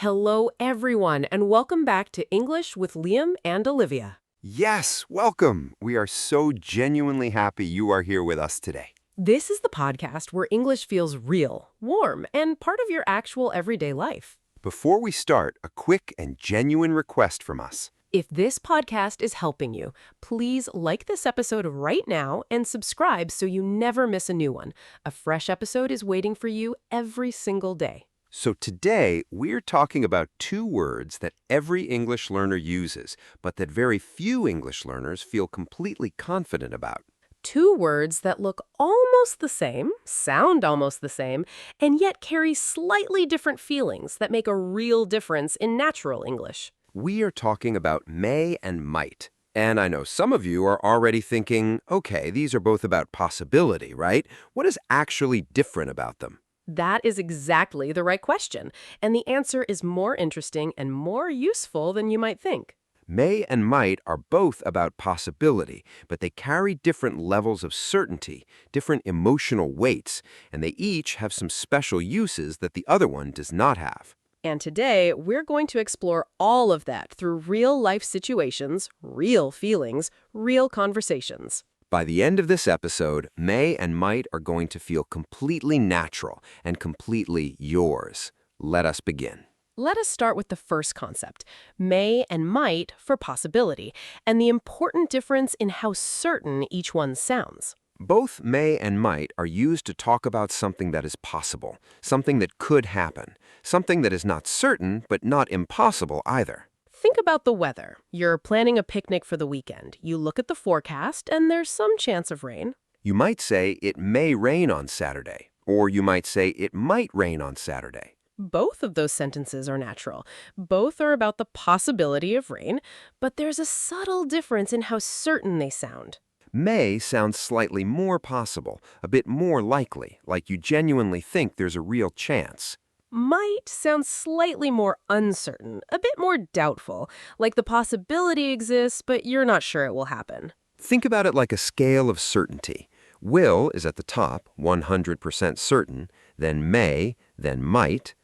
Hello, everyone, and welcome back to English with Liam and Olivia. Yes, welcome. We are so genuinely happy you are here with us today. This is the podcast where English feels real, warm, and part of your actual everyday life. Before we start, a quick and genuine request from us. If this podcast is helping you, please like this episode right now and subscribe so you never miss a new one. A fresh episode is waiting for you every single day. So today, we're talking about two words that every English learner uses, but that very few English learners feel completely confident about. Two words that look almost the same, sound almost the same, and yet carry slightly different feelings that make a real difference in natural English. We are talking about may and might. And I know some of you are already thinking, okay, these are both about possibility, right? What is actually different about them? That is exactly the right question, and the answer is more interesting and more useful than you might think. May and might are both about possibility, but they carry different levels of certainty, different emotional weights, and they each have some special uses that the other one does not have. And today, we're going to explore all of that through real-life situations, real feelings, real conversations. By the end of this episode, may and might are going to feel completely natural and completely yours. Let us begin. Let us start with the first concept, may and might for possibility, and the important difference in how certain each one sounds. Both may and might are used to talk about something that is possible, something that could happen, something that is not certain but not impossible either. Think about the weather. You're planning a picnic for the weekend. You look at the forecast, and there's some chance of rain. You might say it may rain on Saturday, or you might say it might rain on Saturday. Both of those sentences are natural. Both are about the possibility of rain, but there's a subtle difference in how certain they sound. May sounds slightly more possible, a bit more likely, like you genuinely think there's a real chance. Might sounds slightly more uncertain, a bit more doubtful, like the possibility exists, but you're not sure it will happen. Think about it like a scale of certainty. Will is at the top, 100% certain, then may, then might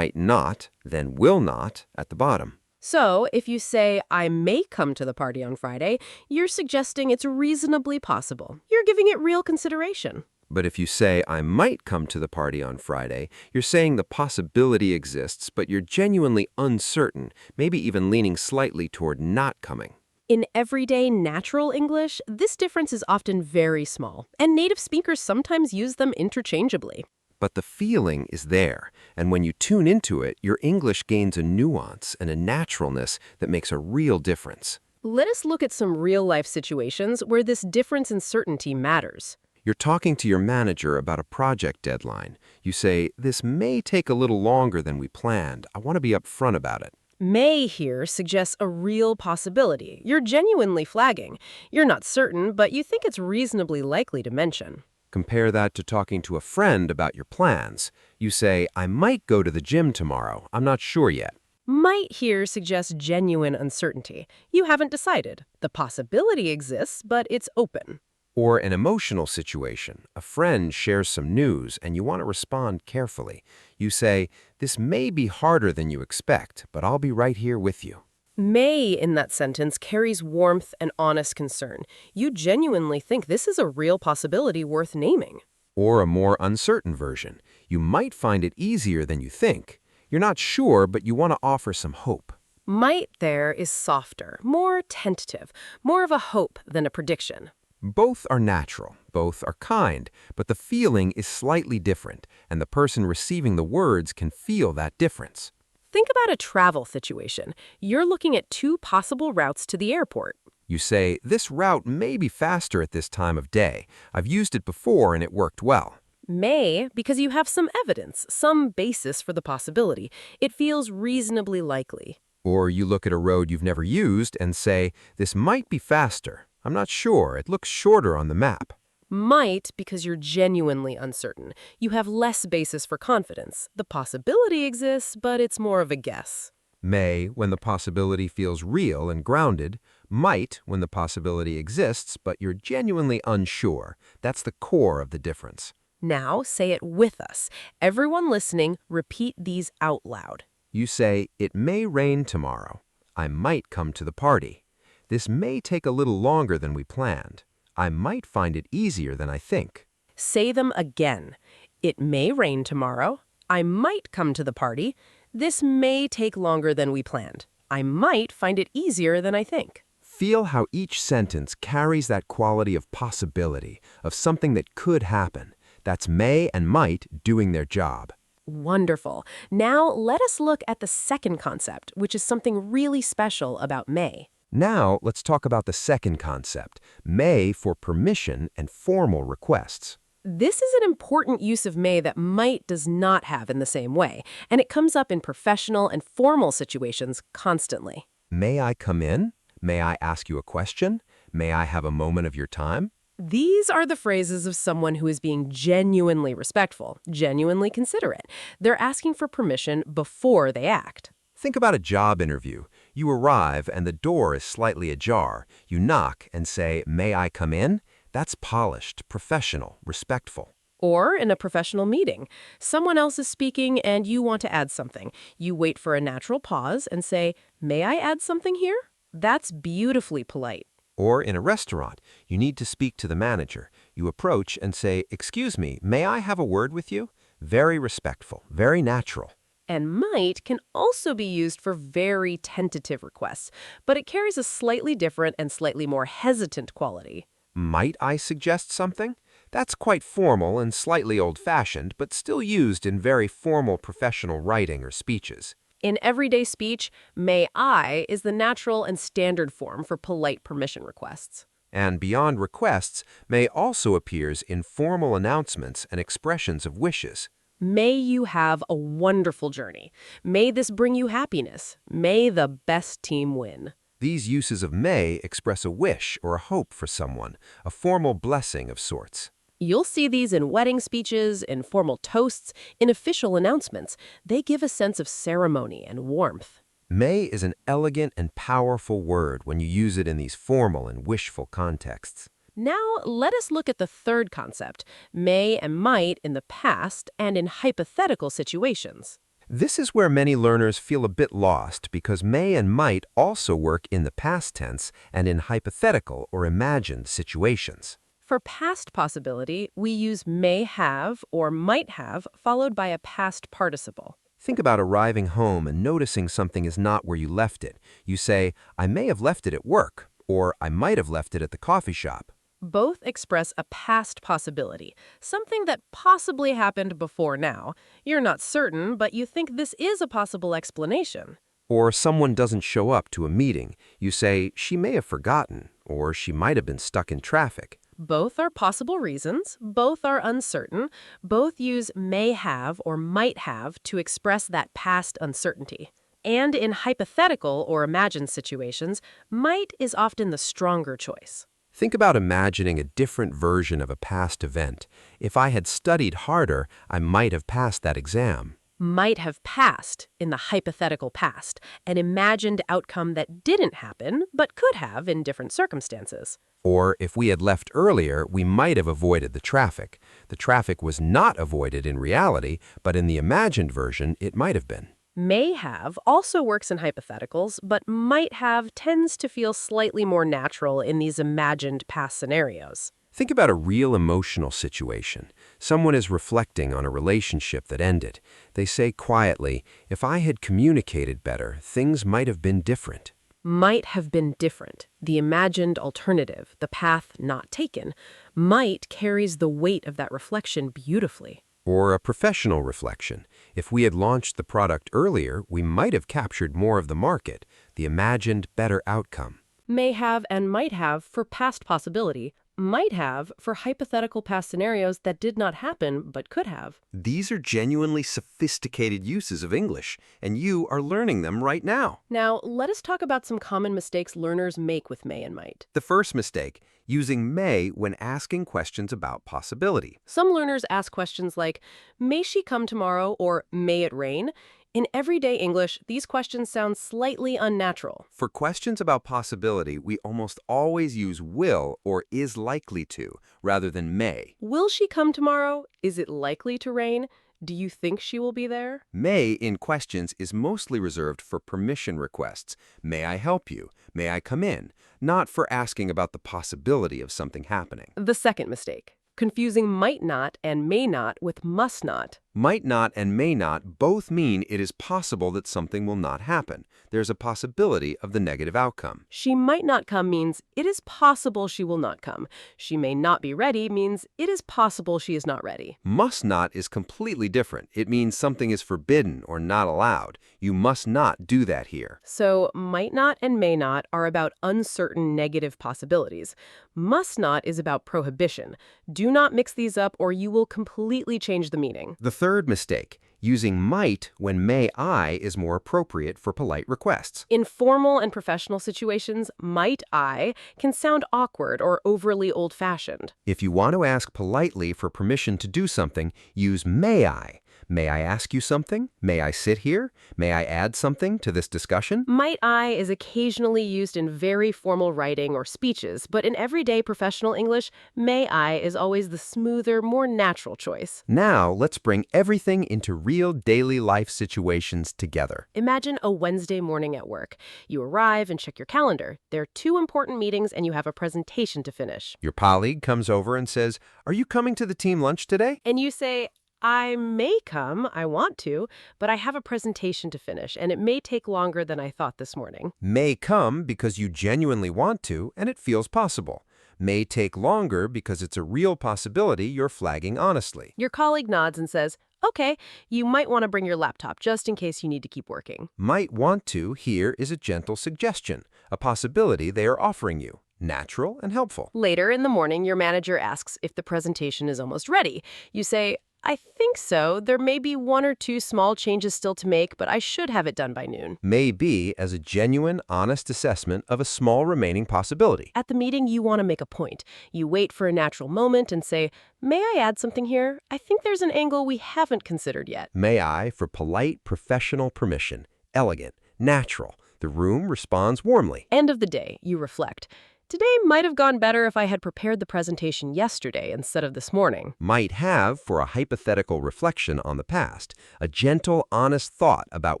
not, then will not at the bottom. So, if you say, I may come to the party on Friday, you're suggesting it's reasonably possible. You're giving it real consideration. But if you say, I might come to the party on Friday, you're saying the possibility exists, but you're genuinely uncertain, maybe even leaning slightly toward not coming. In everyday natural English, this difference is often very small, and native speakers sometimes use them interchangeably. But the feeling is there, and when you tune into it, your English gains a nuance and a naturalness that makes a real difference. Let us look at some real-life situations where this difference in certainty matters. You're talking to your manager about a project deadline. You say, this may take a little longer than we planned. I want to be upfront about it. May here suggests a real possibility. You're genuinely flagging. You're not certain, but you think it's reasonably likely to mention. Compare that to talking to a friend about your plans. You say, I might go to the gym tomorrow. I'm not sure yet. Might here suggests genuine uncertainty. You haven't decided. The possibility exists, but it's open. Or an emotional situation. A friend shares some news and you want to respond carefully. You say, this may be harder than you expect, but I'll be right here with you. May in that sentence carries warmth and honest concern. You genuinely think this is a real possibility worth naming. Or a more uncertain version. You might find it easier than you think. You're not sure, but you want to offer some hope. Might there is softer, more tentative, more of a hope than a prediction. Both are natural, both are kind, but the feeling is slightly different, and the person receiving the words can feel that difference. Think about a travel situation. You're looking at two possible routes to the airport. You say, this route may be faster at this time of day. I've used it before and it worked well. May, because you have some evidence, some basis for the possibility. It feels reasonably likely. Or you look at a road you've never used and say, this might be faster. I'm not sure. It looks shorter on the map. Might, because you're genuinely uncertain. You have less basis for confidence. The possibility exists, but it's more of a guess. May, when the possibility feels real and grounded. Might, when the possibility exists, but you're genuinely unsure. That's the core of the difference. Now say it with us. Everyone listening, repeat these out loud. You say, it may rain tomorrow. I might come to the party. This may take a little longer than we planned. I might find it easier than I think. Say them again. It may rain tomorrow. I might come to the party. This may take longer than we planned. I might find it easier than I think. Feel how each sentence carries that quality of possibility, of something that could happen. That's may and might doing their job. Wonderful. Now let us look at the second concept, which is something really special about may. Now, let's talk about the second concept, may for permission and formal requests. This is an important use of may that might does not have in the same way, and it comes up in professional and formal situations constantly. May I come in? May I ask you a question? May I have a moment of your time? These are the phrases of someone who is being genuinely respectful, genuinely considerate. They're asking for permission before they act. Think about a job interview. You arrive and the door is slightly ajar. You knock and say, may I come in? That's polished, professional, respectful. Or in a professional meeting, someone else is speaking and you want to add something. You wait for a natural pause and say, may I add something here? That's beautifully polite. Or in a restaurant, you need to speak to the manager. You approach and say, excuse me, may I have a word with you? Very respectful, very natural. And might can also be used for very tentative requests, but it carries a slightly different and slightly more hesitant quality. Might I suggest something? That's quite formal and slightly old-fashioned, but still used in very formal professional writing or speeches. In everyday speech, may I is the natural and standard form for polite permission requests. And beyond requests, may also appears in formal announcements and expressions of wishes. May you have a wonderful journey. May this bring you happiness. May the best team win. These uses of may express a wish or a hope for someone, a formal blessing of sorts. You'll see these in wedding speeches, in formal toasts, in official announcements. They give a sense of ceremony and warmth. May is an elegant and powerful word when you use it in these formal and wishful contexts. Now, let us look at the third concept, may and might in the past and in hypothetical situations. This is where many learners feel a bit lost because may and might also work in the past tense and in hypothetical or imagined situations. For past possibility, we use may have or might have followed by a past participle. Think about arriving home and noticing something is not where you left it. You say, I may have left it at work, or I might have left it at the coffee shop. Both express a past possibility, something that possibly happened before now. You're not certain, but you think this is a possible explanation. Or someone doesn't show up to a meeting. You say, she may have forgotten, or she might have been stuck in traffic. Both are possible reasons, both are uncertain, both use may have or might have to express that past uncertainty. And in hypothetical or imagined situations, might is often the stronger choice. Think about imagining a different version of a past event. If I had studied harder, I might have passed that exam. Might have passed in the hypothetical past, an imagined outcome that didn't happen, but could have in different circumstances. Or if we had left earlier, we might have avoided the traffic. The traffic was not avoided in reality, but in the imagined version, it might have been. May have also works in hypotheticals, but might have tends to feel slightly more natural in these imagined past scenarios. Think about a real emotional situation. Someone is reflecting on a relationship that ended. They say quietly, if I had communicated better, things might have been different. Might have been different. The imagined alternative, the path not taken. Might carries the weight of that reflection beautifully. Or a professional reflection. If we had launched the product earlier, we might have captured more of the market, the imagined better outcome. May have and might have for past possibility, might have for hypothetical past scenarios that did not happen but could have. These are genuinely sophisticated uses of English, and you are learning them right now. Now, let us talk about some common mistakes learners make with may and might. The first mistake, using may when asking questions about possibility. Some learners ask questions like, may she come tomorrow or may it rain? In everyday English, these questions sound slightly unnatural. For questions about possibility, we almost always use will or is likely to rather than may. Will she come tomorrow? Is it likely to rain? Do you think she will be there? May in questions is mostly reserved for permission requests. May I help you? May I come in? Not for asking about the possibility of something happening. The second mistake, confusing might not and may not with must not. Might not and may not both mean it is possible that something will not happen. There's a possibility of the negative outcome. She might not come means it is possible she will not come. She may not be ready means it is possible she is not ready. Must not is completely different. It means something is forbidden or not allowed. You must not do that here. So might not and may not are about uncertain negative possibilities. Must not is about prohibition. Do not mix these up or you will completely change the meaning. The third mistake, using might when may I is more appropriate for polite requests. In formal and professional situations, might I can sound awkward or overly old-fashioned. If you want to ask politely for permission to do something, use may I. May I ask you something? May I sit here? May I add something to this discussion? Might I is occasionally used in very formal writing or speeches, but in everyday professional English, may I is always the smoother, more natural choice. Now, let's bring everything into real daily life situations together. Imagine a Wednesday morning at work. You arrive and check your calendar. There are 2 important meetings and you have a presentation to finish. Your colleague comes over and says, "Are you coming to the team lunch today?" And you say, I may come, I want to, but I have a presentation to finish, and it may take longer than I thought this morning. May come because you genuinely want to and it feels possible. May take longer because it's a real possibility you're flagging honestly. Your colleague nods and says, okay, you might want to bring your laptop just in case you need to keep working. Might want to here is a gentle suggestion, a possibility they are offering you. Natural and helpful. Later in the morning, your manager asks if the presentation is almost ready. You say, I think so. There may be 1 or 2 small changes still to make, but I should have it done by noon. May be as a genuine, honest assessment of a small remaining possibility. At the meeting, you want to make a point. You wait for a natural moment and say, may I add something here? I think there's an angle we haven't considered yet. May I for polite, professional permission. Elegant, natural. The room responds warmly. End of the day, you reflect. Today might have gone better if I had prepared the presentation yesterday instead of this morning. Might have for a hypothetical reflection on the past, a gentle, honest thought about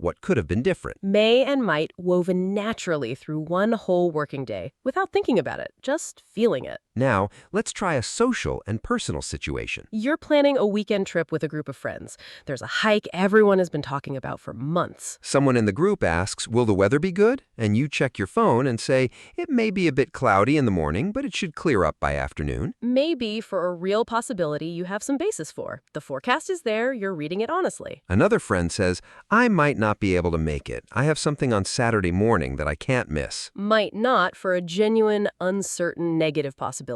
what could have been different. May and might woven naturally through one whole working day without thinking about it, just feeling it. Now, let's try a social and personal situation. You're planning a weekend trip with a group of friends. There's a hike everyone has been talking about for months. Someone in the group asks, will the weather be good? And you check your phone and say, it may be a bit cloudy in the morning, but it should clear up by afternoon. Maybe for a real possibility you have some basis for. The forecast is there, you're reading it honestly. Another friend says, I might not be able to make it. I have something on Saturday morning that I can't miss. Might not for a genuine, uncertain, negative possibility.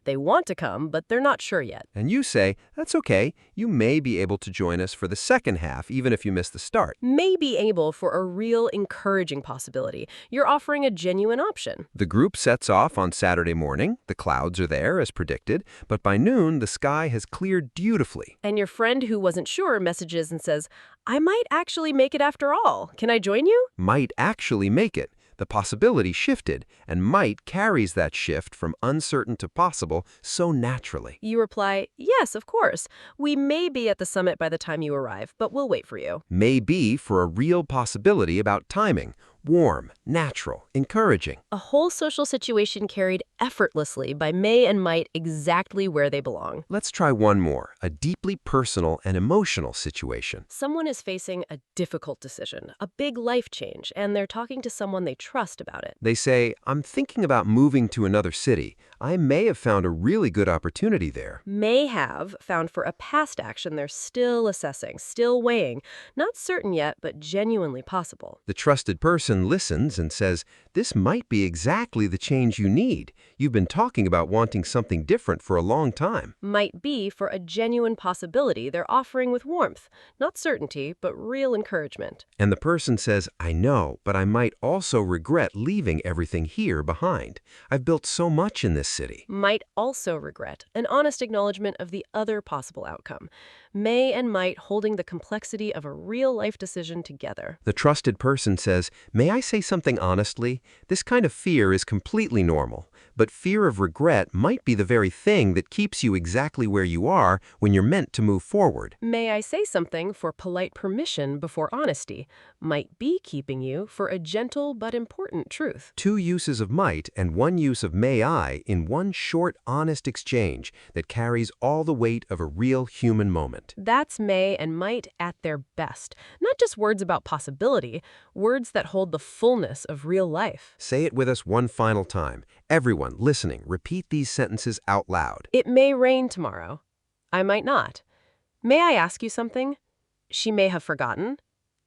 They want to come, but they're not sure yet. And you say, that's okay. You may be able to join us for the second half, even if you miss the start. May be able for a real, encouraging possibility. You're offering a genuine option. The group sets off on Saturday morning. The clouds are there, as predicted, but by noon, the sky has cleared beautifully. And your friend who wasn't sure messages and says, I might actually make it after all. Can I join you? Might actually make it. The possibility shifted, and might carries that shift from uncertain to possible so naturally. You reply, yes, of course. We may be at the summit by the time you arrive, but we'll wait for you. May be for a real possibility about timing. Warm, natural, encouraging. A whole social situation carried effortlessly by may and might exactly where they belong. Let's try one more, a deeply personal and emotional situation. Someone is facing a difficult decision, a big life change, and they're talking to someone they trust about it. They say, I'm thinking about moving to another city. I may have found a really good opportunity there. May have found for a past action they're still assessing, still weighing, not certain yet, but genuinely possible. The trusted person listens and says, this might be exactly the change you need. You've been talking about wanting something different for a long time. Might be for a genuine possibility they're offering with warmth, not certainty, but real encouragement. And the person says, I know, but I might also regret leaving everything here behind. I've built so much in this city. Might also regret, an honest acknowledgement of the other possible outcome. May and might holding the complexity of a real-life decision together. The trusted person says, "May I say something honestly? This kind of fear is completely normal, but fear of regret might be the very thing that keeps you exactly where you are when you're meant to move forward." May I say something for polite permission before honesty? Might be keeping you for a gentle but important truth. Two uses of might and one use of may I in one short, honest exchange that carries all the weight of a real human moment. That's may and might at their best. Not just words about possibility, words that hold the fullness of real life. Say it with us one final time. Everyone listening, repeat these sentences out loud. It may rain tomorrow. I might not. May I ask you something? She may have forgotten.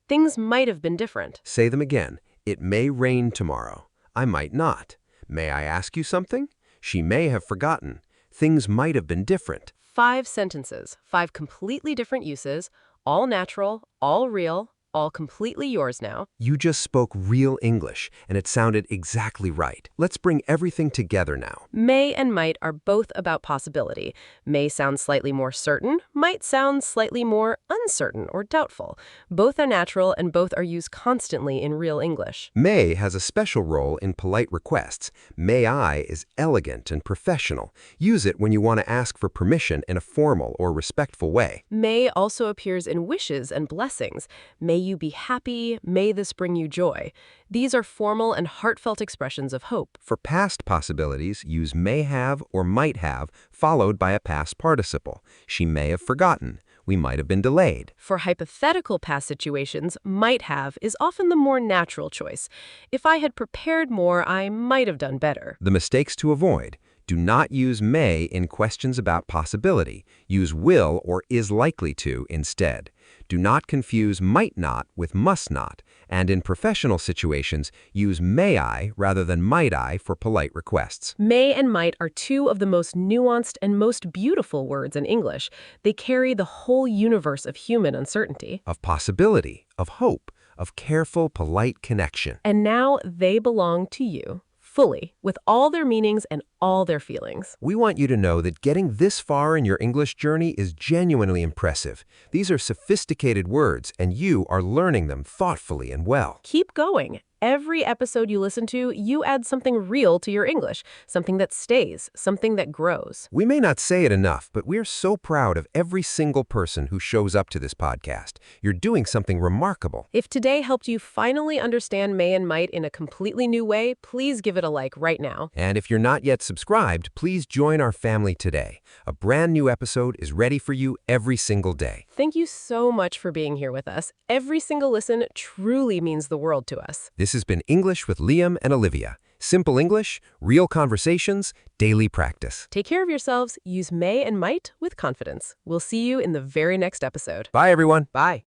Things might have been different. Say them again. It may rain tomorrow. I might not. May I ask you something? She may have forgotten. Things might have been different. 5 sentences, 5 completely different uses, all natural, all real, all completely yours now. You just spoke real English, and it sounded exactly right. Let's bring everything together now. May and might are both about possibility. May sounds slightly more certain, might sound slightly more uncertain or doubtful. Both are natural and both are used constantly in real English. May has a special role in polite requests. May I is elegant and professional. Use it when you want to ask for permission in a formal or respectful way. May also appears in wishes and blessings. May you be happy, may this bring you joy. These are formal and heartfelt expressions of hope. For past possibilities, use may have or might have, followed by a past participle. She may have forgotten. We might have been delayed. For hypothetical past situations, might have is often the more natural choice. If I had prepared more, I might have done better. The mistakes to avoid. Do not use may in questions about possibility. Use will or is likely to instead. Do not confuse might not with must not, and in professional situations, use may I rather than might I for polite requests. May and might are 2 of the most nuanced and most beautiful words in English. They carry the whole universe of human uncertainty. Of possibility, of hope, of careful, polite connection. And now they belong to you, fully, with all their meanings and all their feelings. We want you to know that getting this far in your English journey is genuinely impressive. These are sophisticated words, and you are learning them thoughtfully and well. Keep going. Every episode you listen to, you add something real to your English, something that stays, something that grows. We may not say it enough, but we're so proud of every single person who shows up to this podcast. You're doing something remarkable. If today helped you finally understand may and might in a completely new way, please give it a like right now. And if you're not yet subscribed, please join our family today. A brand new episode is ready for you every single day. Thank you so much for being here with us. Every single listen truly means the world to us. This has been English with Liam and Olivia. Simple English, real conversations, daily practice. Take care of yourselves. Use may and might with confidence. We'll see you in the very next episode. Bye, everyone. Bye.